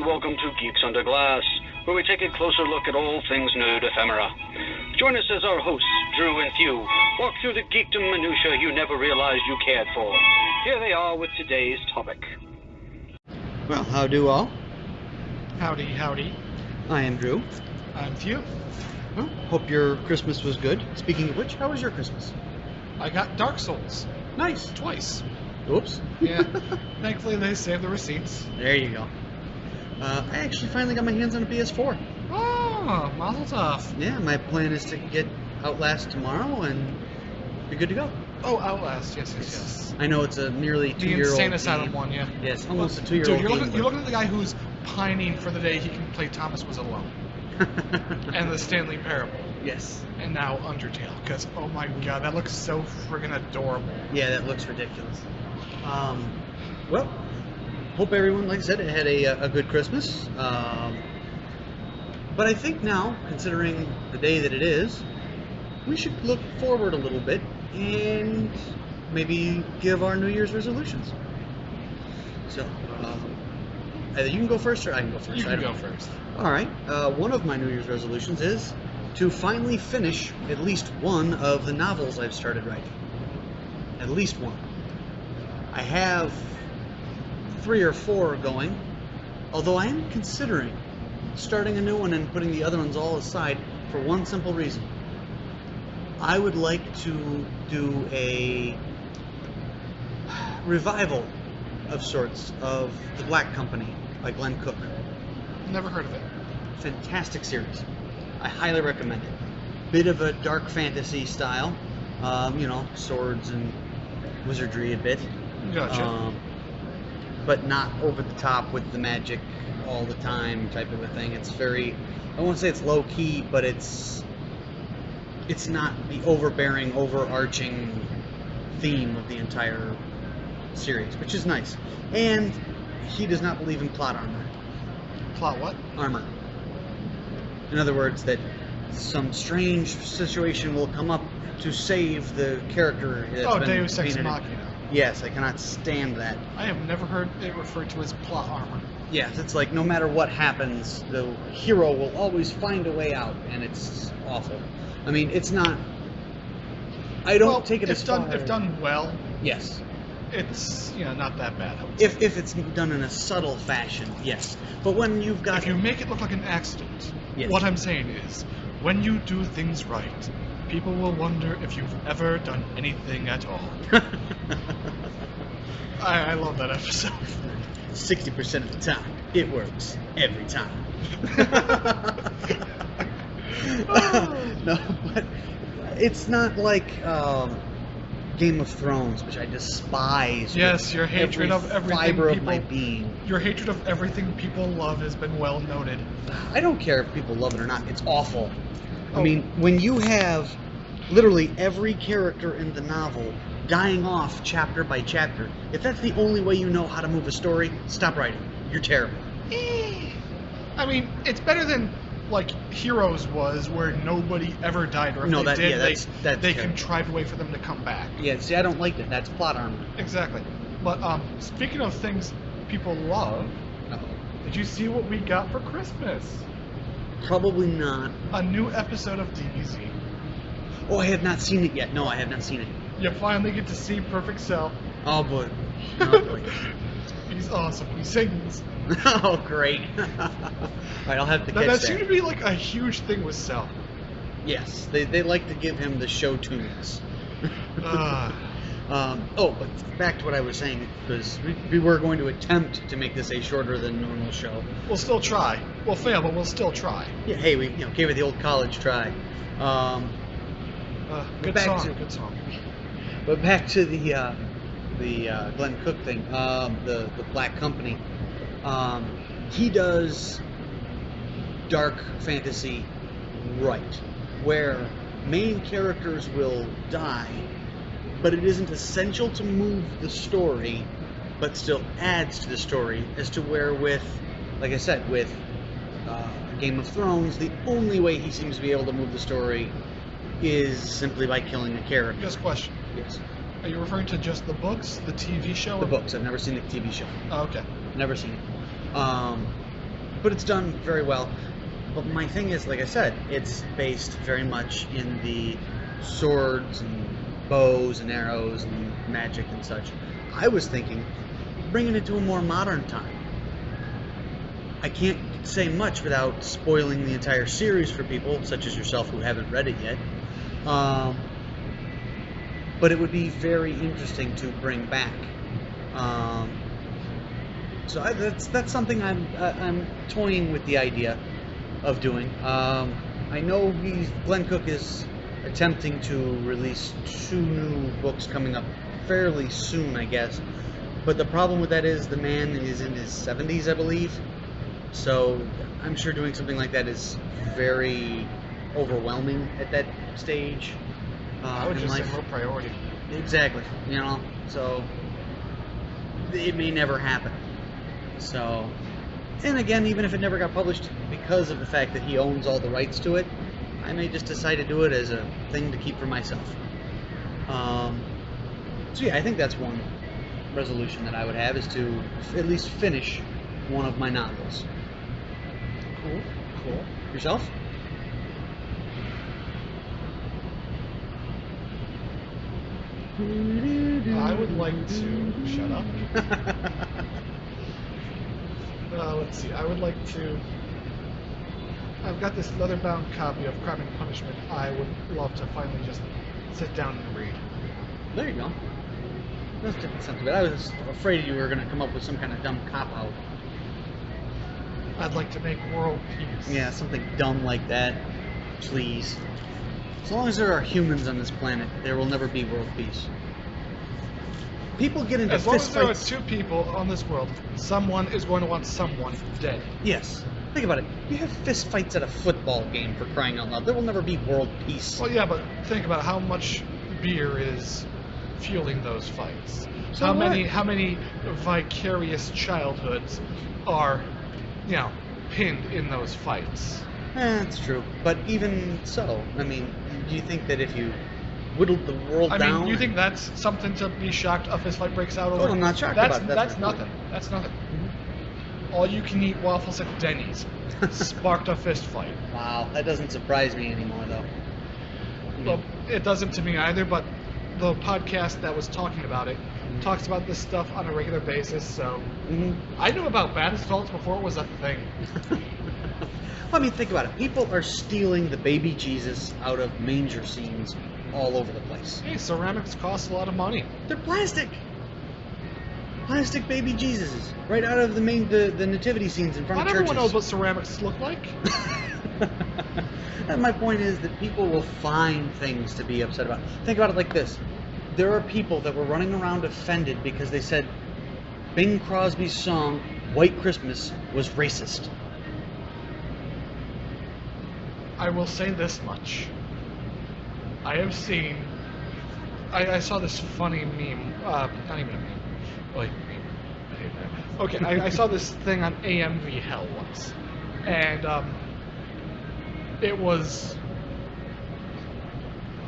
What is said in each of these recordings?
and welcome to Geeks Under Glass, where we take a closer look at all things nerd ephemera. Join us as our hosts, Drew and Few, walk through the geekdom minutiae you never realized you cared for. Here they are with today's topic. Well, how do all? Howdy, howdy. I am Drew. I'm Few. Well, hope your Christmas was good. Speaking of which, how was your Christmas? I got Dark Souls. Nice. Twice. Oops. Yeah. Thankfully, they saved the receipts. There you go. I actually finally got my hands on a PS4. Oh, mazel tov. Yeah, my plan is to get Outlast tomorrow and be good to go. Oh, Outlast. Yes. I know it's a nearly 2-year-old The Insane game. Asylum one, yeah. Yes, almost a 2-year-old Dude, game. you're looking at the guy who's pining for the day he can play Thomas Was Alone. And the Stanley Parable. Yes. And now Undertale, because, oh my god, that looks so friggin' adorable. Yeah, that looks ridiculous. Well, hope everyone, like I said, had a good Christmas. But I think now, considering the day that it is, we should look forward a little bit and maybe give our New Year's resolutions. So, either you can go first or I can go first. You can go first. Alright, one of my New Year's resolutions is to finally finish at least one of the novels I've started writing. At least one. I have 3 or 4 going, although I am considering starting a new one and putting the other ones all aside for one simple reason. I would like to do a revival of sorts of The Black Company by Glenn Cook. Never heard of it. Fantastic series. I highly recommend it. Bit of a dark fantasy style, you know, swords and wizardry a bit. Gotcha. But not over the top with the magic all the time type of a thing. It's very, I won't say it's low key, but it's not the overbearing, overarching theme of the entire series, which is nice. And he does not believe in plot armor. Plot what? Armor. In other words, that some strange situation will come up to save the character that's been Deus Ex painted. Machina. Yes, I cannot stand that. I have never heard it referred to as plot armor. Yes, it's like no matter what happens, the hero will always find a way out, and it's awful. I mean, it's not... I don't take it as far... If done well, yes. It's, not that bad. If it's done in a subtle fashion, yes. But when you've got... If you make it look like an accident, yes. What I'm saying is, when you do things right, people will wonder if you've ever done anything at all. I love that episode. 60% of the time, it works. Every time. No, but it's not like Game of Thrones, which I despise. Yes, your hatred of everything fiber of my being. Your hatred of everything people love has been well noted. I don't care if people love it or not. It's awful. I mean, when you have literally every character in the novel dying off chapter by chapter, if that's the only way you know how to move a story, stop writing. You're terrible. I mean, it's better than like Heroes was, where nobody ever died, or if they contrived a way for them to come back. Yeah, see, I don't like that. That's plot armor. Exactly. But speaking of things people love, did you see what we got for Christmas? Probably not. A new episode of DBZ. Oh, I have not seen it yet. No, I have not seen it. You finally get to see Perfect Cell. Oh, boy. Oh, boy. He's awesome. He sings. Oh, great. Alright, I'll have to catch that. That seemed to be like a huge thing with Cell. Yes, they like to give him the show tunes. But back to what I was saying, because we were going to attempt to make this a shorter than normal show. We'll still try. We'll fail, but we'll still try. Yeah, hey, we gave it the old college try. Good song. But back to the Glenn Cook thing, the Black Company. He does dark fantasy right, where main characters will die, but it isn't essential to move the story, but still adds to the story, as to where with, like I said, with Game of Thrones, the only way he seems to be able to move the story is simply by killing a character. Just a question. Yes. Are you referring to just the books, the TV show? The books. I've never seen the TV show. Oh, okay. Never seen it. but it's done very well. But my thing is, like I said, it's based very much in the swords and bows and arrows and magic and such. I was thinking bringing it to a more modern time. I can't say much without spoiling the entire series for people such as yourself who haven't read it yet. But it would be very interesting to bring back. So that's something I'm toying with the idea of doing. I know Glenn Cook is attempting to release 2 new books coming up fairly soon, I guess. But the problem with that is the man is in his 70s, I believe. So I'm sure doing something like that is very overwhelming at that stage. I would just say more priority. Exactly. So it may never happen. So, and again, even if it never got published, because of the fact that he owns all the rights to it, I may just decide to do it as a thing to keep for myself. So yeah, I think that's one resolution that I would have, is to at least finish one of my novels. Cool. Yourself? I would like to... Shut up. Let's see. I would like to... I've got this leather-bound copy of Crime and Punishment. I would love to finally just sit down and read. There you go. That's something. But I was afraid you were going to come up with some kind of dumb cop-out. I'd like to make world peace. Yeah, something dumb like that. Please. As long as there are humans on this planet, there will never be world peace. People get into fist fights. As long as there are 2 people on this world, someone is going to want someone dead. Yes. Think about it. You have fist fights at a football game, for crying out loud. There will never be world peace. Well, yeah, but think about how much beer is fueling those fights. So how many vicarious childhoods are, pinned in those fights? That's true. But even so, I mean, do you think that if you whittled the world down... I mean, you think that's something to be shocked a fist fight breaks out over? Oh, I'm not shocked about it. That's nothing. That's nothing. Mm-hmm. All-you-can-eat waffles at Denny's sparked a fist fight. Wow, that doesn't surprise me anymore, though. Well, it doesn't to me either, but the podcast that was talking about it talks about this stuff on a regular basis, so I knew about bath salts before it was a thing. I mean, think about it. People are stealing the baby Jesus out of manger scenes all over the place. Hey, ceramics cost a lot of money. They're plastic. Plastic baby Jesuses, right out of the nativity scenes in front of churches. Not everyone knows what ceramics look like. And my point is that people will find things to be upset about. Think about it like this. There are people that were running around offended because they said Bing Crosby's song, White Christmas, was racist. I will say this much. I have seen... I saw this funny meme. Not even a meme. Like, meme. Okay, I saw this thing on AMV Hell once. And, it was...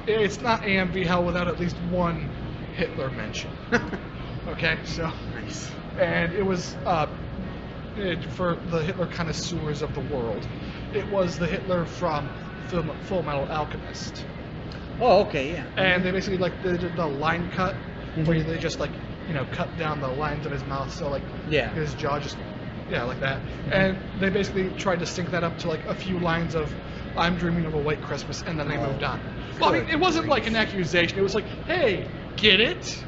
It's not AMV Hell without at least one Hitler mention. Okay, so... Nice. And it was, for the Hitler connoisseurs of the world, it was the Hitler from Full Metal Alchemist. Oh, okay, yeah. And they basically, they did the line cut, where they just, cut down the lines of his mouth, so, his jaw just, like that. And they basically tried to sync that up to, a few lines of, I'm dreaming of a white Christmas, and then they moved on. Well, I mean, it wasn't like an accusation. It was like, hey, get it?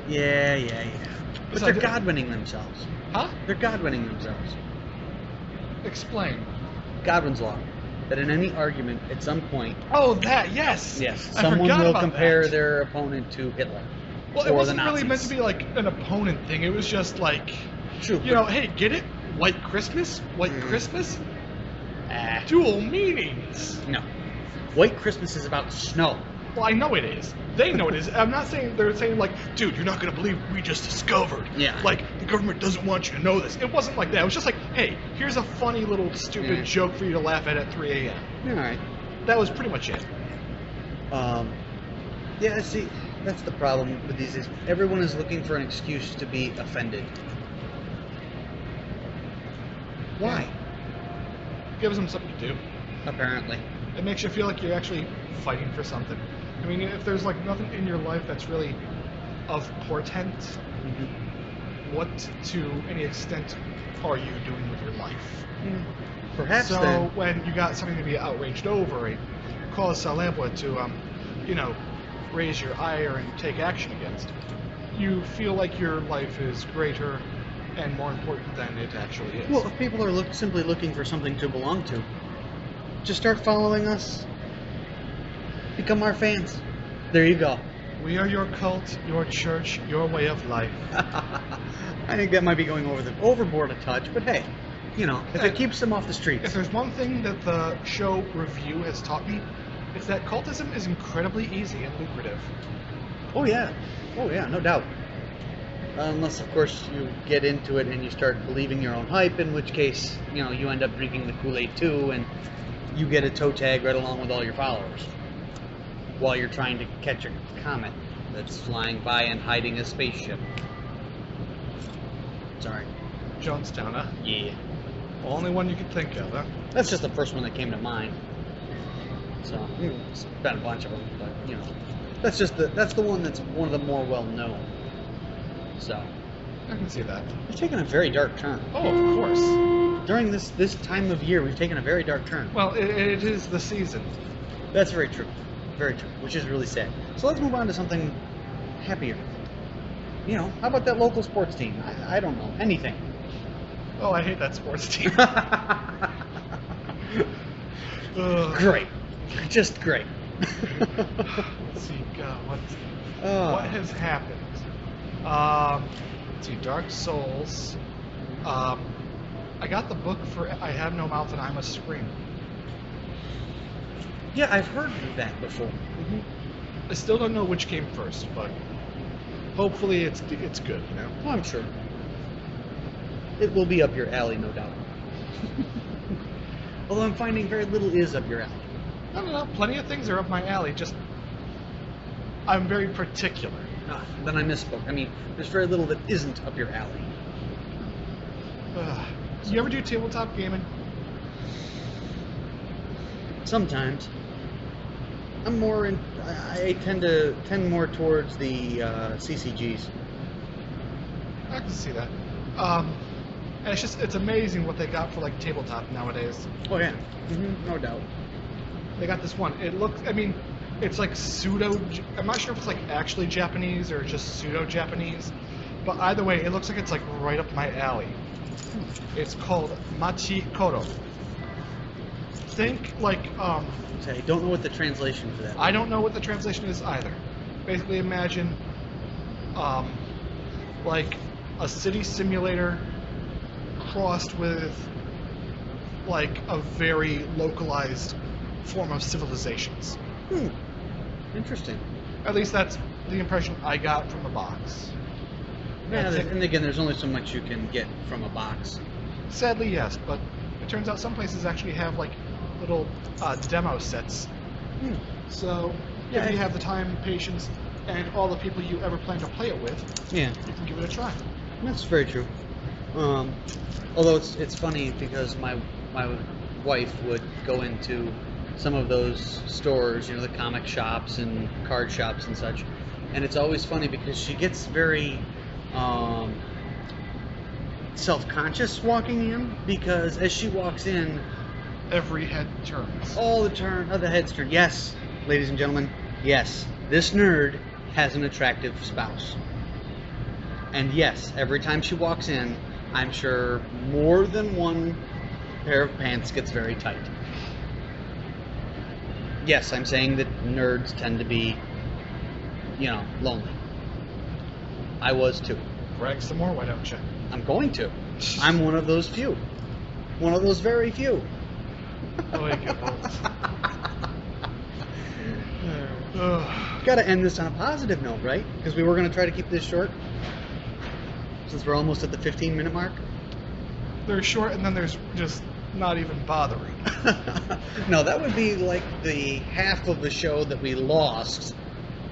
Yeah. But they're God-winning themselves. Huh? They're God-winning themselves. Explain. Godwin's law. That in any argument, at some point... Oh, that, yes! Yes, someone will compare their opponent to Hitler. Well, it wasn't really meant to be an opponent thing. It was just True. Hey, get it? White Christmas? White Christmas? Dual meanings. No. White Christmas is about snow. Well, I know it is. They know it is. I'm not saying they're saying dude, you're not going to believe what we just discovered. Yeah. The government doesn't want you to know this. It wasn't like that. It was just hey, here's a funny little stupid joke for you to laugh at 3 a.m. All right. That was pretty much it. Yeah, see, that's the problem with these is everyone is looking for an excuse to be offended. Why? gives them something to do. Apparently. It makes you feel like you're actually fighting for something. I mean, if there's like nothing in your life that's really of portent, what to any extent are you doing with your life? Perhaps so then. when you got something to be outraged over, it causes Salambua to, raise your ire and take action against. You feel like your life is greater and more important than it actually is. Well, if people are simply looking for something to belong to, just start following us. Become our fans. There you go. We are your cult, your church, your way of life. I think that might be going overboard a touch, but hey, if it keeps them off the streets. If there's one thing that the show review has taught me, it's that cultism is incredibly easy and lucrative. Oh yeah, no doubt. Unless, of course, you get into it and you start believing your own hype, in which case, you end up drinking the Kool-Aid too, and you get a toe tag right along with all your followers, while you're trying to catch a comet that's flying by and hiding a spaceship. Sorry. Jonestown, huh? Yeah. Only one you could think of, huh? That's just the first one that came to mind. So, it's been a bunch of them, but, that's the one that's one of the more well-known. So. I can see that. We've taken a very dark turn. Oh, of course. During this time of year, we've taken a very dark turn. Well, it is the season. That's very true. Very true. Which is really sad. So let's move on to something happier. How about that local sports team? I don't know. Anything. Oh, I hate that sports team. Great. Just great. Let's see, God, what has happened? Let's see, Dark Souls. I got the book for I Have No Mouth and I Must Scream. Yeah, I've heard that before. I still don't know which came first, but hopefully it's good, Well, I'm sure. It will be up your alley, no doubt. Although I'm finding very little is up your alley. No, plenty of things are up my alley, just I'm very particular. Then I misspoke. I mean, there's very little that isn't up your alley. Do you ever do tabletop gaming? Sometimes. I'm more in. I tend more towards the CCGs. I can see that. And it's amazing what they got for like tabletop nowadays. Oh yeah, no doubt. They got this one. It's like pseudo. I'm not sure if it's like actually Japanese or just pseudo Japanese, but either way, it looks like it's like right up my alley. It's called Machi Koro. Think like I don't know what the translation for that is. I don't know what the translation is either. Basically, imagine like a city simulator crossed with like a very localized form of civilizations. Interesting. At least that's the impression I got from the box. Yeah, and again, there's only so much you can get from a box. Sadly, yes, but it turns out some places actually have like little demo sets. So if you have the time, patience, and all the people you ever plan to play it with, you can give it a try. That's very true. Although it's funny because my wife would go into some of those stores, the comic shops and card shops and such, and it's always funny because she gets very self-conscious walking in, because as she walks in, every head turns. All the heads turn. Yes, ladies and gentlemen, yes, this nerd has an attractive spouse. And yes, every time she walks in, I'm sure more than one pair of pants gets very tight. Yes, I'm saying that nerds tend to be, lonely. I was too. Brag some more, why don't you? I'm going to. I'm one of those few. One of those very few. Gotta end this on a positive note, right? Because we were going to try to keep this short. Since we're almost at the 15-minute mark. They're short, and then there's just not even bothering. No, that would be like the half of the show that we lost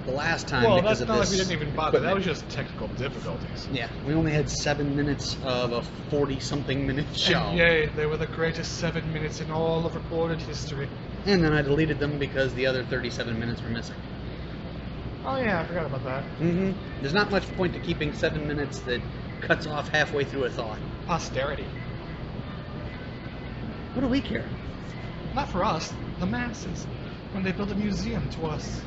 the last time Well, because that's of not this like we didn't even bother. That was equipment. just technical difficulties. Yeah, we only had 7 minutes of a 40-something minute show. And yay, they were the greatest 7 minutes in all of recorded history. And then I deleted them because the other 37 minutes were missing. Oh yeah, I forgot about that. Mm-hmm. There's not much point to keeping 7 minutes that cuts off halfway through a thought. Posterity. What do we care? Not for us, the masses. When they build a museum to us.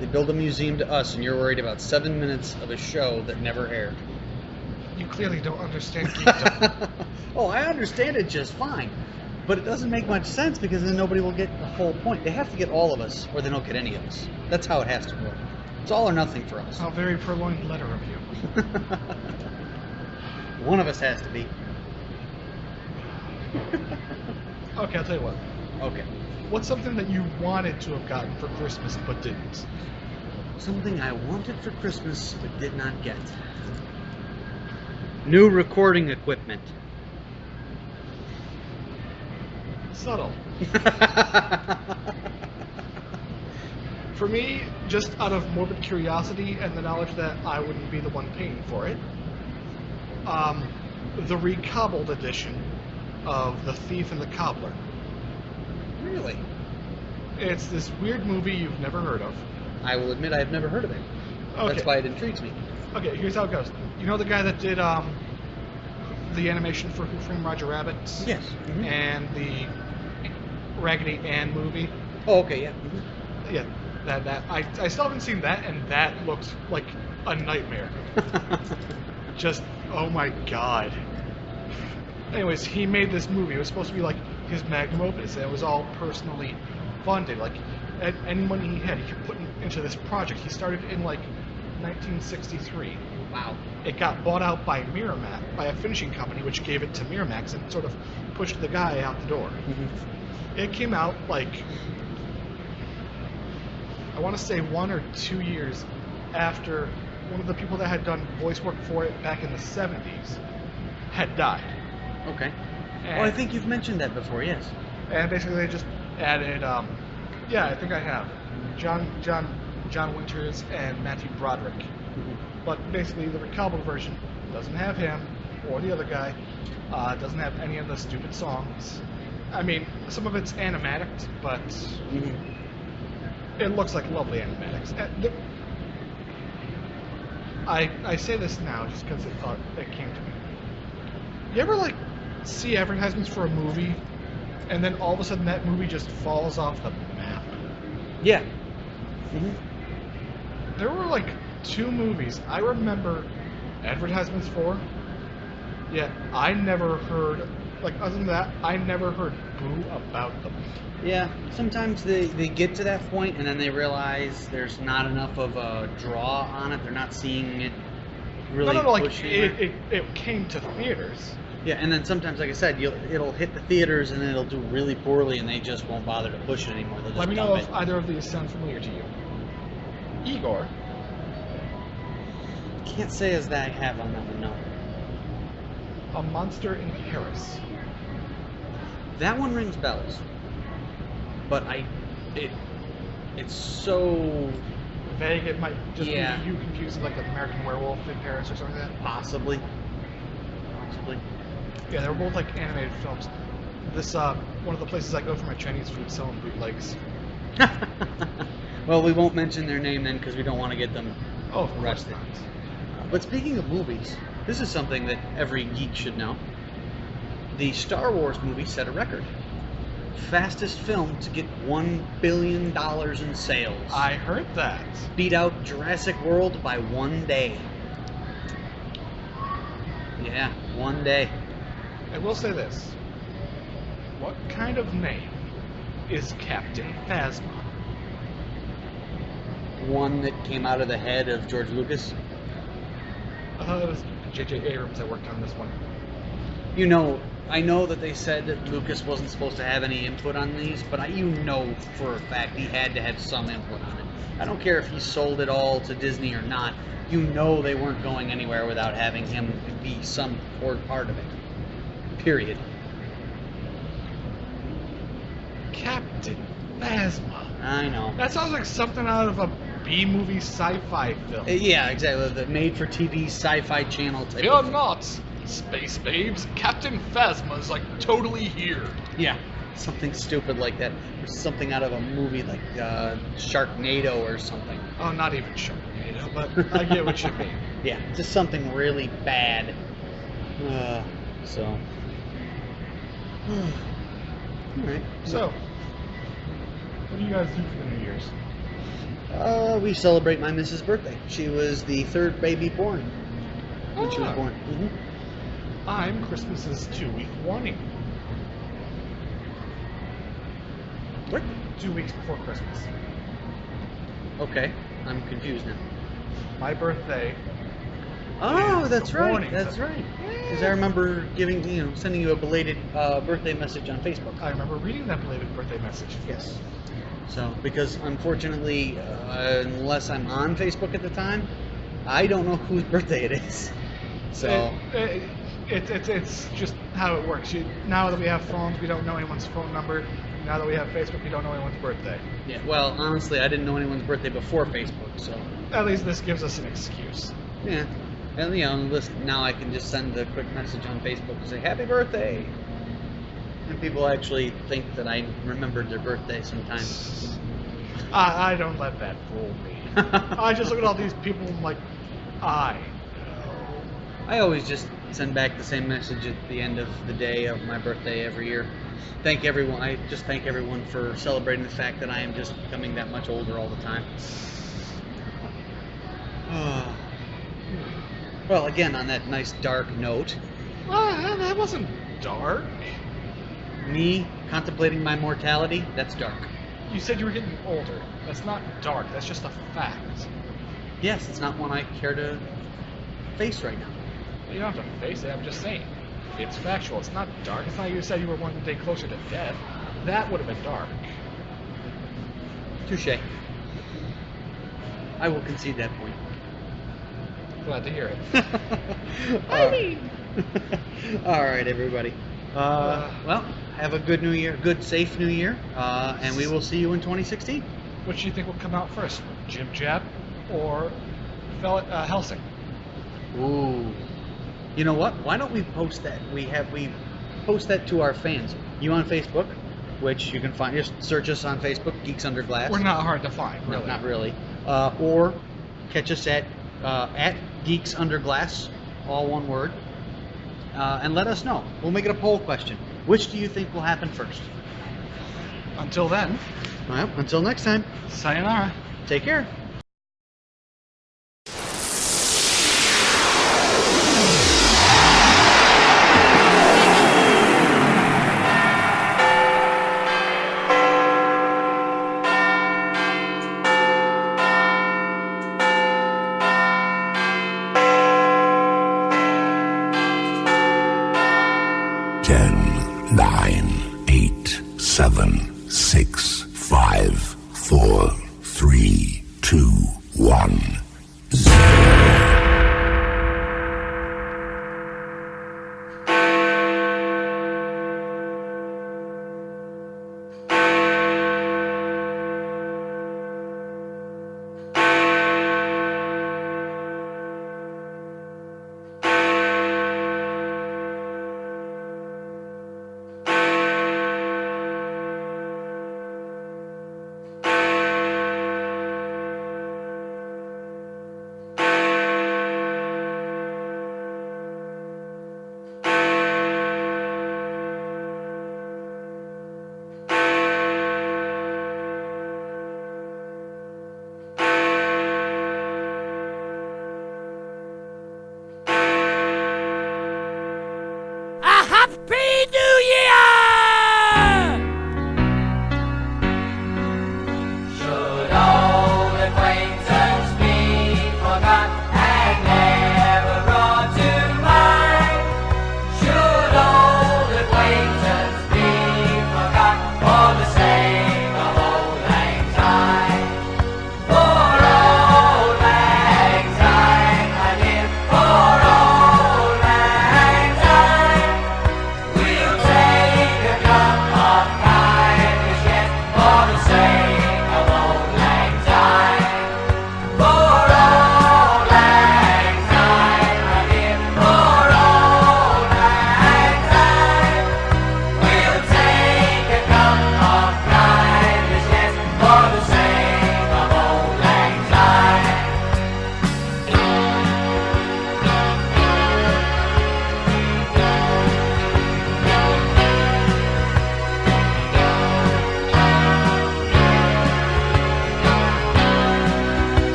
They build a museum to us, and you're worried about 7 minutes of a show that never aired. You clearly don't understand geekdom. Oh, I understand it just fine. But it doesn't make much sense because then nobody will get the whole point. They have to get all of us, or they don't get any of us. That's how it has to work. It's all or nothing for us. How very purloined letter of you. One of us has to be. Okay, I'll tell you what. Okay. What's something that you wanted to have gotten for Christmas but didn't? Something I wanted for Christmas but did not get. New recording equipment. Subtle. For me, just out of morbid curiosity and the knowledge that I wouldn't be the one paying for it, the recobbled edition of The Thief and the Cobbler. Really? It's this weird movie you've never heard of. I will admit I have never heard of it. Okay. That's why it intrigues me. Okay, here's how it goes. You know the guy that did the animation for Who Framed Roger Rabbit? Yes. Mm-hmm. And the Raggedy Ann movie? Oh, okay, yeah. Mm-hmm. Yeah, that I still haven't seen that, and that looks like a nightmare. Just, oh my god. Anyways, he made this movie. It was supposed to be like his magnum opus, and it was all personally funded. Like, any money he had, he could put into this project. He started in like 1963. Wow. It got bought out by Miramax, by a finishing company, which gave it to Miramax and sort of pushed the guy out the door. Mm-hmm. It came out like, I want to say 1 or 2 years after one of the people that had done voice work for it back in the 70s had died. Okay. And, Oh, I think you've mentioned that before, yes. and basically they just added, yeah, I think I have, John Winters and Matthew Broderick. Mm-hmm. But basically the recobbled version doesn't have him or the other guy, doesn't have any of the stupid songs. I mean, some of it's animatics, but it looks like lovely animatics. I say this now just because it came to me. You ever like see advertisements for a movie, and then all of a sudden that movie just falls off the map? Yeah. Mm-hmm. There were like 2 movies I remember advertisements for, yet I never heard, like other than that, I never heard boo about them. Yeah, sometimes they get to that point and then they realize there's not enough of a draw on it. They're not seeing it really No, like push it came to theaters. Yeah, and then sometimes, like I said, it'll hit the theaters and then it'll do really poorly and they just won't bother to push it anymore. They'll just Let me know dump if it. either of these sound familiar to you. Igor. Can't say as that I have on that one, no. A Monster in Paris. That one rings bells. But it's so Vague, it might just Yeah. be you confusing like an American Werewolf in Paris or something like that. possibly. Yeah, they were both like animated films. This one of the places I go for my Chinese food selling bootlegs. Well, we won't mention their name then because we don't want to get them Oh, of course arrested. not. But speaking of movies, this is something that every geek should know. The Star Wars movie set a record. Fastest film to get $1 billion in sales. I heard that. Beat out Jurassic World by 1 day. Yeah, 1 day. I will say this. What kind of name is Captain Phasma? One that came out of the head of George Lucas. I thought it was J.J. Abrams that worked on this one. You know, I know that they said that Lucas wasn't supposed to have any input on these, but you know for a fact he had to have some input on it. I don't care if he sold it all to Disney or not. You know they weren't going anywhere without having him be some part of it. Period. Captain Phasma. I know. That sounds like something out of a B-movie sci-fi film. Yeah, exactly. The made-for-TV sci-fi channel type. Fear not, space babes. Captain Phasma's like totally here. Yeah, something stupid like that. Or something out of a movie like Sharknado or something. Oh, not even Sharknado, but I get what you mean. Yeah, just something really bad. So. Alright. So, what do you guys do for the New Year's? We celebrate my Mrs. birthday. She was the third baby born when she was born. Mm-hmm. I'm Christmas's 2-week warning. What? 2 weeks before Christmas. Okay, I'm confused now. My birthday. Oh, that's right. Warning. That's right. Because I remember sending you a belated birthday message on Facebook. I remember reading that belated birthday message. Yes. So, because unfortunately, unless I'm on Facebook at the time, I don't know whose birthday it is. So it's just how it works. Now that we have phones, we don't know anyone's phone number. Now that we have Facebook, we don't know anyone's birthday. Yeah. Well, honestly, I didn't know anyone's birthday before Facebook, so. At least this gives us an excuse. Yeah. And now I can just send a quick message on Facebook and say happy birthday. And people actually think that I remembered their birthday sometimes. I don't let that fool me. I just look at all these people and I'm like, I always just send back the same message at the end of the day of my birthday every year. Thank everyone. I just thank everyone for celebrating the fact that I am just becoming that much older all the time. Well, again, on that nice dark note. That wasn't dark. Me contemplating my mortality, that's dark. You said you were getting older. That's not dark. That's just a fact. Yes, it's not one I care to face right now. You don't have to face it. I'm just saying. It's factual. It's not dark. It's not like you said you were one day closer to death. That would have been dark. Touché. I will concede that point. Glad to hear it. All right, everybody. Well, have a good New Year, good, safe New Year, and we will see you in 2016. Which do you think will come out first, Jib Jab or Helsing? Ooh. You know what? Why don't we post that? We post that to our fans. You on Facebook, which you can find. Just search us on Facebook, Geeks Under Glass. We're not hard to find, really. No, not really. Or catch us at Geeks Under Glass, all one word. And let us know. We'll make it a poll question. Which do you think will happen first? Until then. Well, until next time. Sayonara. Take care. Nine, 8, 7, 6, 5, 4, 3, 2, 1.